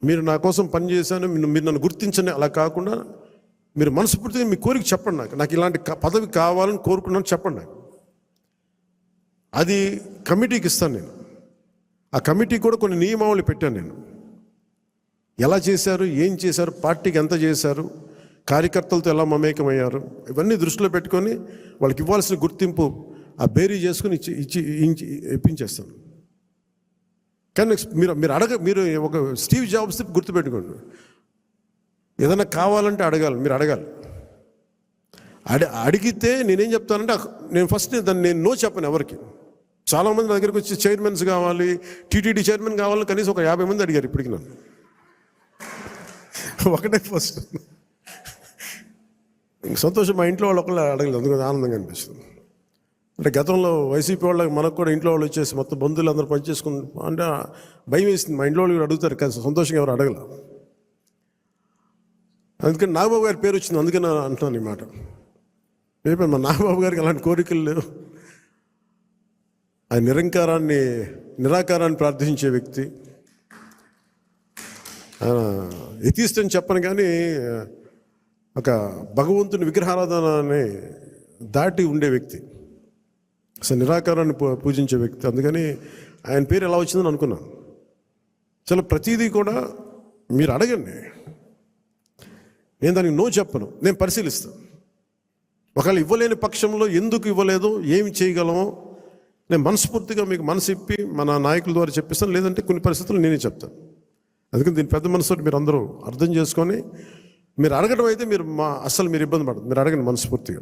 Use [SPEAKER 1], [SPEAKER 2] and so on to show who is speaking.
[SPEAKER 1] మీరు నా కోసం పనిచేశాను, మీరు నన్ను గుర్తించండి అలా కాకుండా మీరు మనస్ఫూర్తిగా మీ కోరిక చెప్పండి. నాకు ఇలాంటి పదవి కావాలని కోరుకున్నాను చెప్పండి నాకు. అది కమిటీకి ఇస్తాను నేను. ఆ కమిటీ కూడా కొన్ని నియమావళి పెట్టాను నేను. ఎలా చేశారు, ఏం చేశారు, పార్టీకి ఎంత చేశారు, కార్యకర్తలతో ఎలా మమేకమయ్యారు, ఇవన్నీ దృష్టిలో పెట్టుకొని వాళ్ళకి ఇవ్వాల్సిన గుర్తింపు ఆ బేరీ చేసుకుని ఇప్పించేస్తాను. కానీ మీరు ఒక స్టీవ్ జాబ్స్ గుర్తుపెట్టుకోండి, ఏదైనా కావాలంటే అడగాలి, మీరు అడగాలి. అడిగితే నేనేం చెప్తానంటే నేను ఫస్ట్ నేను నో చెప్పను ఎవరికి. చాలామంది నా దగ్గరికి వచ్చి చైర్మన్స్ కావాలి, టీటీడీ చైర్మన్ కావాలని కనీసం ఒక 50 మంది అడిగారు ఇప్పటికి నన్ను. ఒకటే ఫస్ట్ ఇంక సంతోషం, మా ఇంట్లో వాళ్ళు ఒకళ్ళు అడగలేదు, అందుకని ఆనందంగా అనిపిస్తుంది. అంటే గతంలో వైసీపీ వాళ్ళకి మనకు కూడా ఇంట్లో వాళ్ళు వచ్చేసి మొత్తం బంధువులు అందరూ పనిచేసుకుని అంటే భయం వేసింది. మా ఇంట్లో వాళ్ళు అడుగుతారు కానీ సంతోషంగా ఎవరు అడగల. అందుకని నాగబాబు గారి పేరు వచ్చింది, అందుకని అంటున్నాను ఈ మాట. రేపు మా నాగబాబు గారికి అలాంటి కోరికలు లేవు. ఆయన నిరాకారాన్ని ప్రార్థించే వ్యక్తి. ఎథీస్ట్ అని చెప్పను కానీ ఒక భగవంతుని విగ్రహారాధనని దాటి ఉండే వ్యక్తి, అసలు నిరాకారాన్ని పూజించే వ్యక్తి. అందుకని ఆయన పేరు ఎలా వచ్చిందని అనుకున్నాను. చాలా ప్రతిదీ కూడా మీరు అడగండి, నేను దానికి నో చెప్పను, నేను పరిశీలిస్తాను. ఒకవేళ ఇవ్వలేని పక్షంలో ఎందుకు ఇవ్వలేదో, ఏమి చేయగలమో నేను మనస్ఫూర్తిగా మీకు మనసు ఇప్పి మన నాయకుల ద్వారా చెప్పిస్తాను. లేదంటే కొన్ని పరిస్థితులు నేనే చెప్తాను. అందుకని దీని పెద్ద మనసుతో మీరు అందరూ అర్థం చేసుకొని మీరు అడగడం అయితే అస్సలు మీరు ఇబ్బంది పడదు. మీరు అడగండి మనస్ఫూర్తిగా.